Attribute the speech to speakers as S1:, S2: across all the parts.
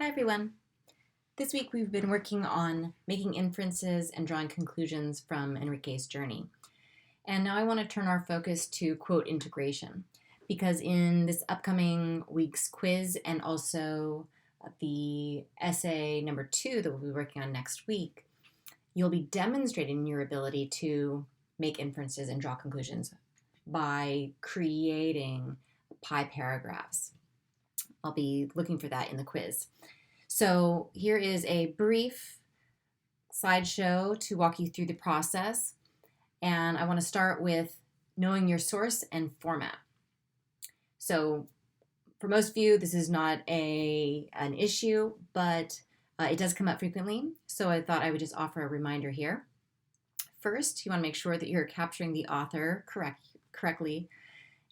S1: Hi everyone. This week we've been working on making inferences and drawing conclusions from Enrique's journey. And now I want to turn our focus to quote integration because in this upcoming week's quiz and also the essay number 2 that we'll be working on next week, you'll be demonstrating your ability to make inferences and draw conclusions by creating pi paragraphs. I'll be looking for that in the quiz. So here is a brief slideshow to walk you through the process. And I want to start with knowing your source and format. So for most of you, this is not an issue, but it does come up frequently. So I thought I would just offer a reminder here. First, you want to make sure that you're capturing the author correctly.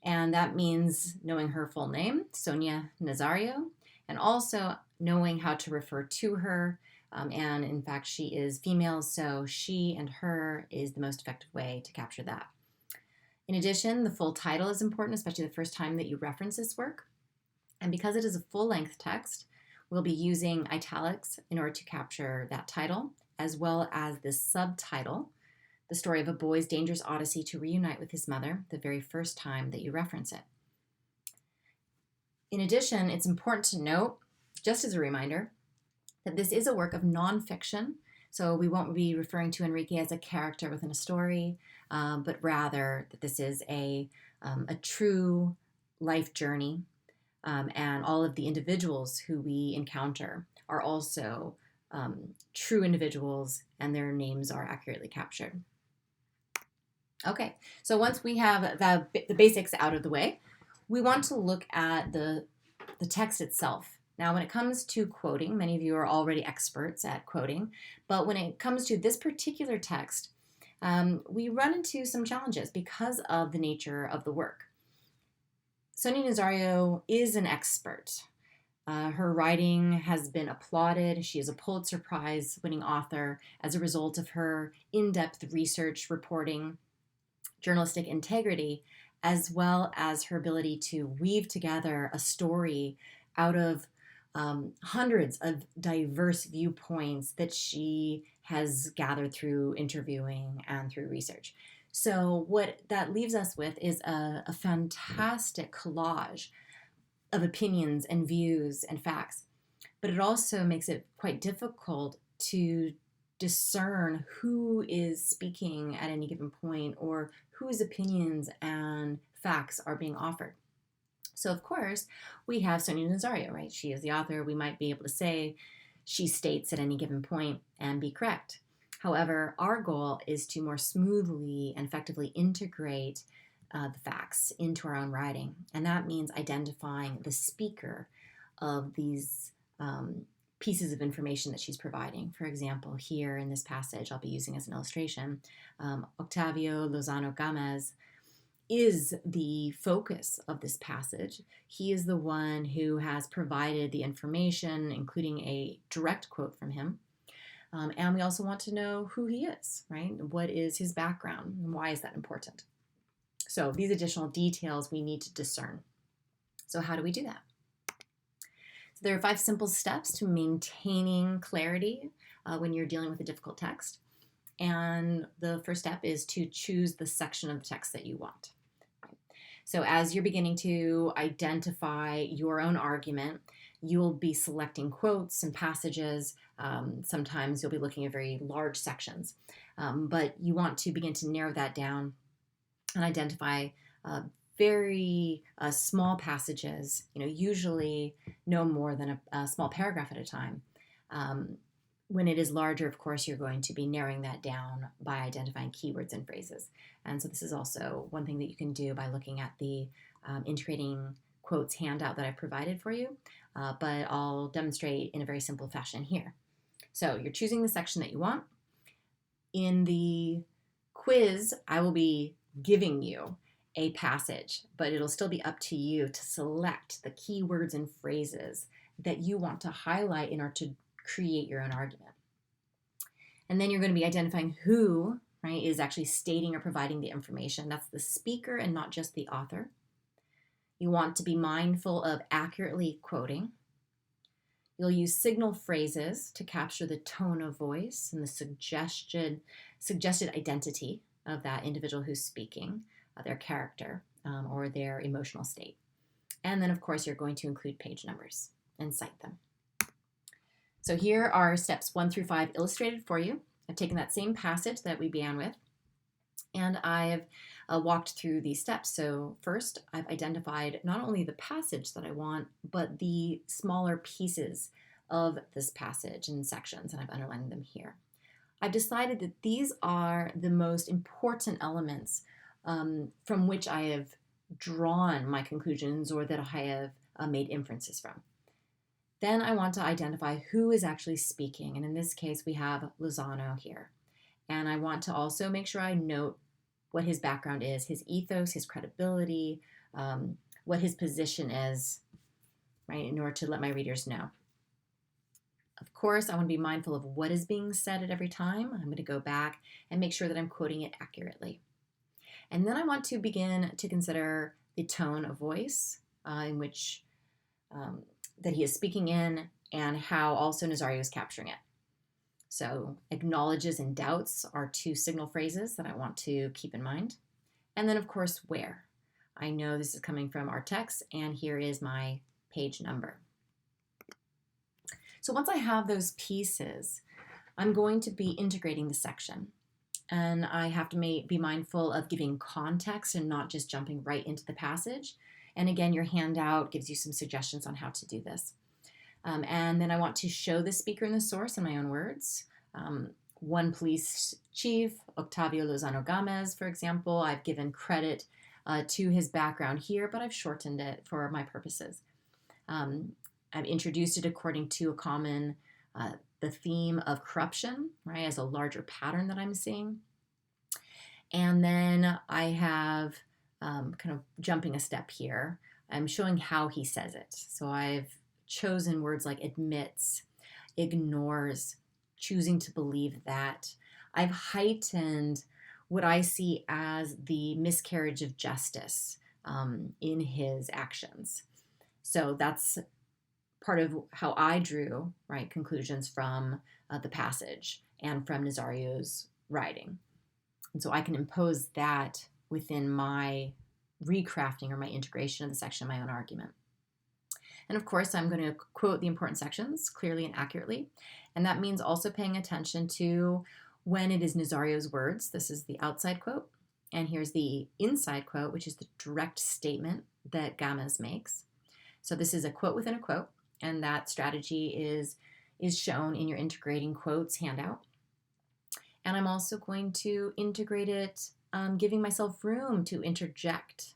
S1: And that means knowing her full name, Sonia Nazario, and also knowing how to refer to her. And in fact, she is female, so she and her is the most effective way to capture that. In addition, the full title is important, especially the first time that you reference this work. And because it is a full-length text, we'll be using italics in order to capture that title, as well as the subtitle, the story of a boy's dangerous odyssey to reunite with his mother the very first time that you reference it. In addition, it's important to note, just as a reminder, that this is a work of nonfiction, so we won't be referring to Enrique as a character within a story, but rather that this is a true life journey, and all of the individuals who we encounter are also true individuals, and their names are accurately captured. Okay, so once we have the basics out of the way, we want to look at the text itself. Now, when it comes to quoting, many of you are already experts at quoting, but when it comes to this particular text, we run into some challenges because of the nature of the work. Sonia Nazario is an expert. Her writing has been applauded. She is a Pulitzer Prize winning author as a result of her in-depth research, reporting, journalistic integrity, as well as her ability to weave together a story out of hundreds of diverse viewpoints that she has gathered through interviewing and through research. So what that leaves us with is a fantastic collage of opinions and views and facts, but it also makes it quite difficult to discern who is speaking at any given point or whose opinions and facts are being offered. So of course, we have Sonia Nazario, right? She is the author. We might be able to say she states at any given point and be correct. However, our goal is to more smoothly and effectively integrate the facts into our own writing. And that means identifying the speaker of these pieces of information that she's providing. For example, here in this passage, I'll be using as an illustration, Octavio Lozano Gomez is the focus of this passage. He is the one who has provided the information, including a direct quote from him. And we also want to know who he is, right? What is his background and why is that important? So these additional details we need to discern. So how do we do that? So there are 5 simple steps to maintaining clarity when you're dealing with a difficult text. And the first step is to choose the section of the text that you want. So as you're beginning to identify your own argument, you'll be selecting quotes and passages. Sometimes you'll be looking at very large sections, but you want to begin to narrow that down and identify very small passages, usually no more than a small paragraph at a time. When it is larger, of course, you're going to be narrowing that down by identifying keywords and phrases. And so this is also one thing that you can do by looking at the integrating quotes handout that I've provided for you, but I'll demonstrate in a very simple fashion here. So you're choosing the section that you want. In the quiz, I will be giving you a passage, but it'll still be up to you to select the keywords and phrases that you want to highlight in order to create your own argument. And then you're going to be identifying who, right, is actually stating or providing the information. That's the speaker and not just the author. You want to be mindful of accurately quoting. You'll use signal phrases to capture the tone of voice and the suggested identity of that individual who's speaking, their character, or their emotional state. And then, of course, you're going to include page numbers and cite them. So here are steps 1 through 5 illustrated for you. I've taken that same passage that we began with, and I've walked through these steps. So first, I've identified not only the passage that I want, but the smaller pieces of this passage and sections, and I've underlined them here. I've decided that these are the most important elements from which I have drawn my conclusions or that I have made inferences from. Then I want to identify who is actually speaking, and in this case we have Lozano here. And I want to also make sure I note what his background is, his ethos, his credibility, what his position is, right, in order to let my readers know. Of course, I want to be mindful of what is being said at every time. I'm going to go back and make sure that I'm quoting it accurately. And then I want to begin to consider the tone of voice in which that he is speaking in, and how also Nazario is capturing it. So acknowledges and doubts are 2 signal phrases that I want to keep in mind. And then, of course, where. I know this is coming from our text, and here is my page number. So once I have those pieces, I'm going to be integrating the section. And I have to be mindful of giving context and not just jumping right into the passage. And again, your handout gives you some suggestions on how to do this. And then I want to show the speaker and the source in my own words. One police chief, Octavio Lozano Gomez, for example, I've given credit to his background here, but I've shortened it for my purposes. I've introduced it according to a common, the theme of corruption, right, as a larger pattern that I'm seeing. And then I have kind of jumping a step here. I'm showing how he says it. So I've chosen words like admits, ignores, choosing to believe that. I've heightened what I see as the miscarriage of justice in his actions. So that's part of how I drew, right, conclusions from the passage and from Nazario's writing. And so I can impose that within my recrafting or my integration of the section of my own argument. And of course, I'm going to quote the important sections clearly and accurately. And that means also paying attention to when it is Nazario's words. This is the outside quote. And here's the inside quote, which is the direct statement that Gomez makes. So this is a quote within a quote. And that strategy is shown in your integrating quotes handout. And I'm also going to integrate it, giving myself room to interject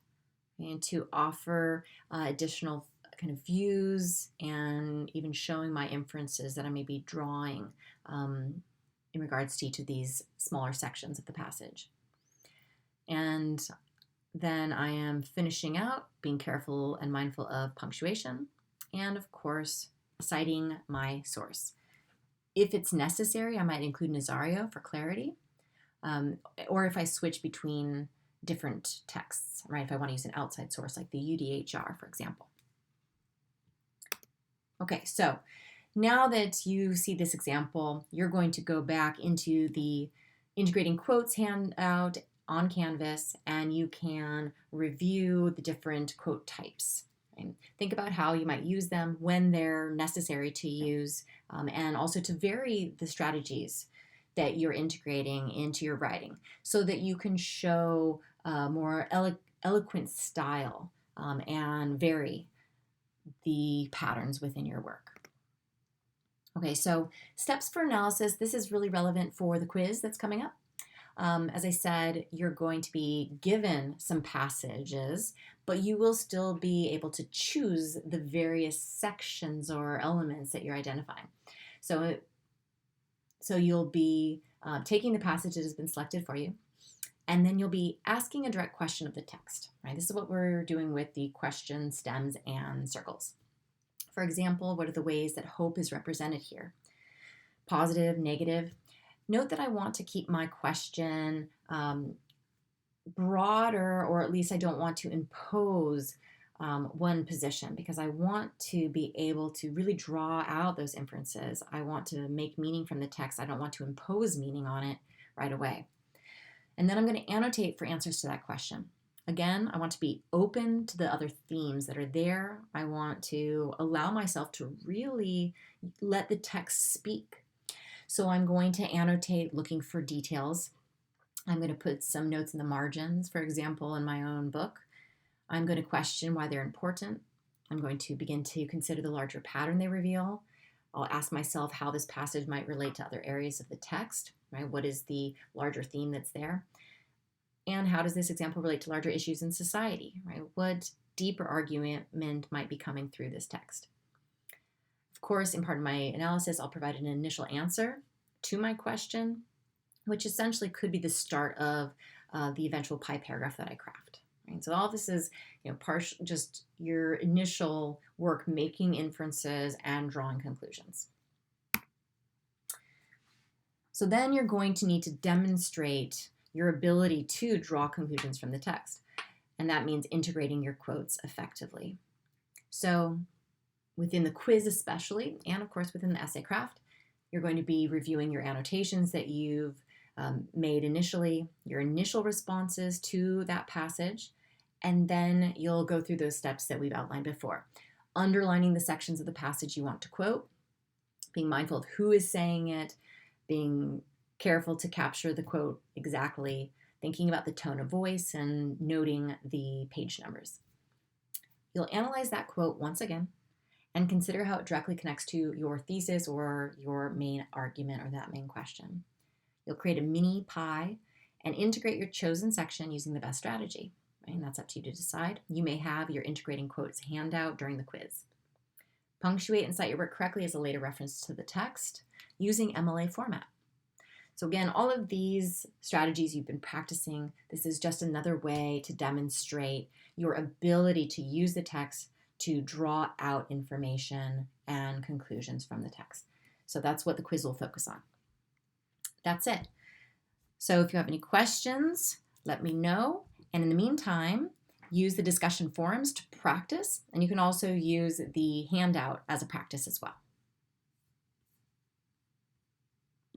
S1: and to offer additional kind of views and even showing my inferences that I may be drawing in regards to each of these smaller sections of the passage. And then I am finishing out, being careful and mindful of punctuation, and of course, citing my source. If it's necessary, I might include Nazario for clarity, or if I switch between different texts, right? If I want to use an outside source like the UDHR, for example. Okay, so now that you see this example, you're going to go back into the integrating quotes handout on Canvas, and you can review the different quote types. Right? Think about how you might use them, when they're necessary to use, and also to vary the strategies that you're integrating into your writing so that you can show a more eloquent style and vary the patterns within your work. Okay, so steps for analysis. This is really relevant for the quiz that's coming up. As I said, you're going to be given some passages, but you will still be able to choose the various sections or elements that you're identifying. So you'll be taking the passage that has been selected for you, and then you'll be asking a direct question of the text. Right? This is what we're doing with the questions, stems, and circles. For example, what are the ways that hope is represented here? Positive, negative. Note that I want to keep my question broader, or at least I don't want to impose one position because I want to be able to really draw out those inferences. I want to make meaning from the text. I don't want to impose meaning on it right away. And then I'm going to annotate for answers to that question. Again, I want to be open to the other themes that are there. I want to allow myself to really let the text speak. So I'm going to annotate looking for details. I'm going to put some notes in the margins, for example, in my own book. I'm going to question why they're important. I'm going to begin to consider the larger pattern they reveal. I'll ask myself how this passage might relate to other areas of the text, right? What is the larger theme that's there? And how does this example relate to larger issues in society, right? What deeper argument might be coming through this text? Of course, in part of my analysis, I'll provide an initial answer to my question, which essentially could be the start of the eventual pie paragraph that I craft. Right? So all this is, just your initial work making inferences and drawing conclusions. So then you're going to need to demonstrate your ability to draw conclusions from the text. And that means integrating your quotes effectively. So within the quiz especially, and of course within the essay craft, you're going to be reviewing your annotations that you've made initially, your initial responses to that passage, and then you'll go through those steps that we've outlined before. Underlining the sections of the passage you want to quote, being mindful of who is saying it, being careful to capture the quote exactly, thinking about the tone of voice, and noting the page numbers. You'll analyze that quote once again and consider how it directly connects to your thesis or your main argument or that main question. You'll create a mini pie and integrate your chosen section using the best strategy. Right? And that's up to you to decide. You may have your integrating quotes handout during the quiz. Punctuate and cite your work correctly as a later reference to the text using MLA format. So again, all of these strategies you've been practicing, this is just another way to demonstrate your ability to use the text to draw out information and conclusions from the text. So that's what the quiz will focus on. That's it. So if you have any questions, let me know. And in the meantime, use the discussion forums to practice. And you can also use the handout as a practice as well.